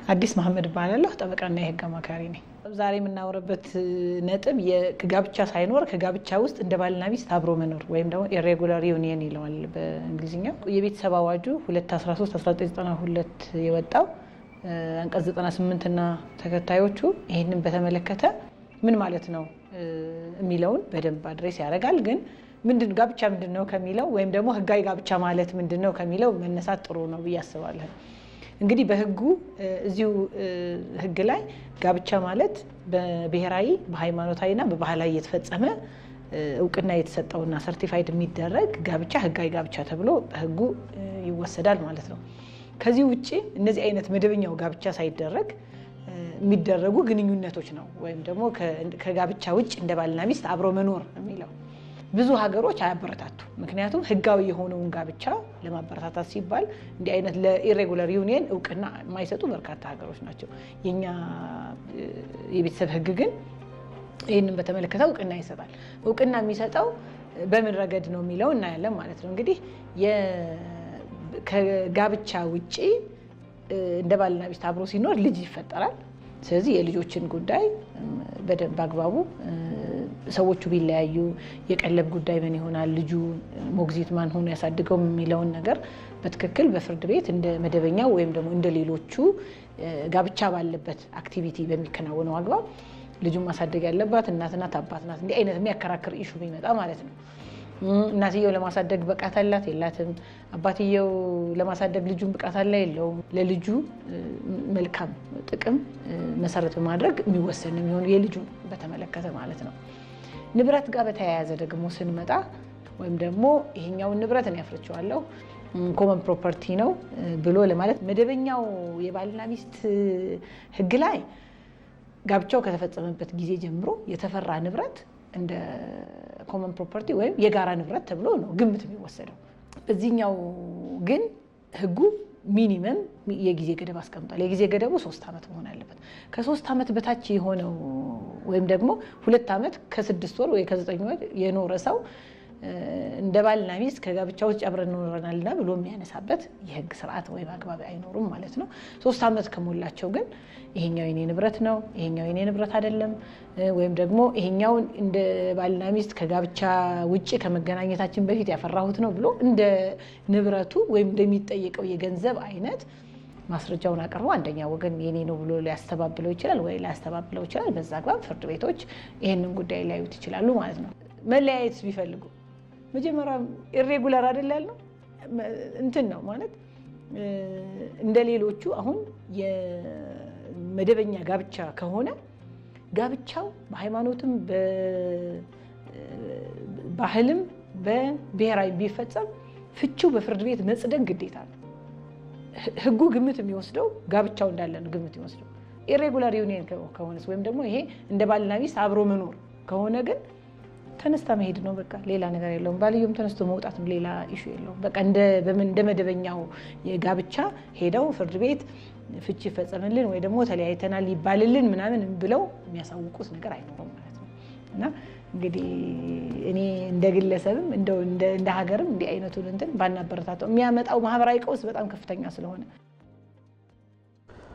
አዲስ መሐመድ ባላለው ጠበቃና የህግ አማካሪ ነኝ። ዛሬ የምናወራበት ነጥብ የጋብቻ ሳይኖር ከጋብቻ ውስጥ እንደ ባልና ሚስት አብሮ መኖር ወይም ደግሞ ኢሬጉላር ዩኒየን ይለዋል በእንግሊዝኛው። የቤተሰብ አዋጁ 213/1992 የወጣው አንቀጽ 98 እና ተከታዮቹ ይሄንን በተመለከተ ምን ማለት ነው የሚለውን በደንብ አድሬስ ያደርጋል። ግን ጋብቻ ምንድነው ከሚለው ወይም ደግሞ ህጋዊ ጋብቻ ማለት ምንድነው ከሚለው መነሳት ጥሩ ነው ብዬ አስባለሁ። እንግዲህ በህጉ እዚሁ ህግ ላይ ጋብቻ ማለት በብሔራዊ በሃይማኖታዊና በባህላዊ የተፈጸመ እውቅና የተሰጠውና ሰርቲፋይድ የሚደረግ ጋብቻ ህጋዊ ጋብቻ ተብሎ በህጉ ይወሰዳል ማለት ነው። ከዚህ ውጪ እነዚህ አይነት መደበኛው ጋብቻ ሳይደረግ የሚደረጉ ግንኙነቶች ነው ወይም ደግሞ ከጋብቻ ውጭ እንደ ባልና ሚስት አብሮ መኖር የሚለው ብዙ ሀገሮች አያበረታቱ። ምክንያቱም ህጋዊ የሆነውን ጋብቻ ለማበረታታት ሲባል እንዲህ አይነት ለኢሬጉላር ዩኒየን እውቅና የማይሰጡ በርካታ ሀገሮች ናቸው። የኛ የቤተሰብ ህግ ግን ይህንን በተመለከተ እውቅና ይሰጣል። እውቅና የሚሰጠው በምን ረገድ ነው የሚለው እናያለን ማለት ነው። እንግዲህ ከጋብቻ ውጪ እንደ ባልና ሚስት አብሮ ሲኖር ልጅ ይፈጠራል። ስለዚህ የልጆችን ጉዳይ በደንብ አግባቡ ሰዎቹ ቢለያዩ የቀለብ ጉዳይ ምን ይሆናል፣ ልጁ ሞግዚት ማን ሆኖ ያሳድገው የሚለውን ነገር በትክክል በፍርድ ቤት እንደ መደበኛው ወይም ደግሞ እንደ ሌሎቹ ጋብቻ ባለበት አክቲቪቲ በሚከናወነው አግባብ ልጁን ማሳደግ ያለባት እናት ናት፣ አባት ናት። እንዲህ አይነት የሚያከራክር ኢሹ ቢመጣ ማለት ነው እናትየው ለማሳደግ ብቃት አላት የላትም፣ አባትየው ለማሳደግ ልጁን ብቃት አለ የለውም፣ ለልጁ መልካም ጥቅም መሰረት በማድረግ የሚወሰን የሚሆኑ የልጁን በተመለከተ ማለት ነው። ንብረት ጋር በተያያዘ ደግሞ ስንመጣ ወይም ደግሞ ይሄኛውን ንብረት እኔ አፍርቼዋለሁ ኮመን ፕሮፐርቲ ነው ብሎ ለማለት መደበኛው የባልና ሚስት ህግ ላይ ጋብቻው ከተፈጸመበት ጊዜ ጀምሮ የተፈራ ንብረት እንደ ኮመን ፕሮፐርቲ ወይም የጋራ ንብረት ተብሎ ነው ግምት የሚወሰደው። በዚህኛው ግን ህጉ ሚኒመም የጊዜ ገደብ አስቀምጧል። የጊዜ ገደቡ 3 ዓመት መሆን አለበት። ከ3 ዓመት በታች የሆነው ወይም ደግሞ 2 ዓመት ከ6 ወር ወይ ከ9 ወር የኖረ ሰው እንደ ባልና ሚስት ከጋብቻ ውጭ አብረን ኖረናልና ብሎ የሚያነሳበት የህግ ስርዓት ወይም አግባብ አይኖርም ማለት ነው። 3 ዓመት ከሞላቸው ግን ይሄኛው የኔ ንብረት ነው፣ ይሄኛው የኔ ንብረት አይደለም፣ ወይም ደግሞ ይሄኛው እንደ ባልና ሚስት ከጋብቻ ውጭ ከመገናኘታችን በፊት ያፈራሁት ነው ብሎ እንደ ንብረቱ ወይም እንደሚጠየቀው የገንዘብ አይነት ማስረጃውን አቀርቦ አንደኛ ወገን የኔ ነው ብሎ ሊያስተባብለው ይችላል ወይ ሊያስተባብለው ይችላል። በዛ አግባብ ፍርድ ቤቶች ይሄንን ጉዳይ ሊያዩት ይችላሉ ማለት ነው። መለያየት ቢፈልጉ መጀመሪያ ኢሬጉላር አይደል ያለው እንትን ነው ማለት እንደሌሎቹ አሁን የመደበኛ ጋብቻ ከሆነ ጋብቻው በሃይማኖትም በባህልም በብሔራዊ ቢፈጸም ፍቺው በፍርድ ቤት መጽደቅ ግዴታ ነው። ህጉ ግምት የሚወስደው ጋብቻው እንዳለ ነው ግምት የሚወስደው። ኢሬጉላር ዩኒየን ከሆነስ ወይም ደግሞ ይሄ እንደ ባልና ሚስት አብሮ መኖር ከሆነ ግን ተነስታ መሄድ ነው በቃ ሌላ ነገር የለውም። ባልየውም ተነስቶ መውጣት ነው ሌላ ኢሹ የለውም። በቃ እንደ መደበኛው የጋብቻ ሄደው ፍርድ ቤት ፍቺ ይፈጸምልን ወይ ደግሞ ተለያይተናል ይባልልን ምናምን ብለው የሚያሳውቁት ነገር አይኖርም ማለት ነው። እና እንግዲህ እኔ እንደ ግለሰብም እንደ ሀገርም እንዲህ አይነቱን እንትን ባናበረታታው የሚያመጣው ማህበራዊ ቀውስ በጣም ከፍተኛ ስለሆነ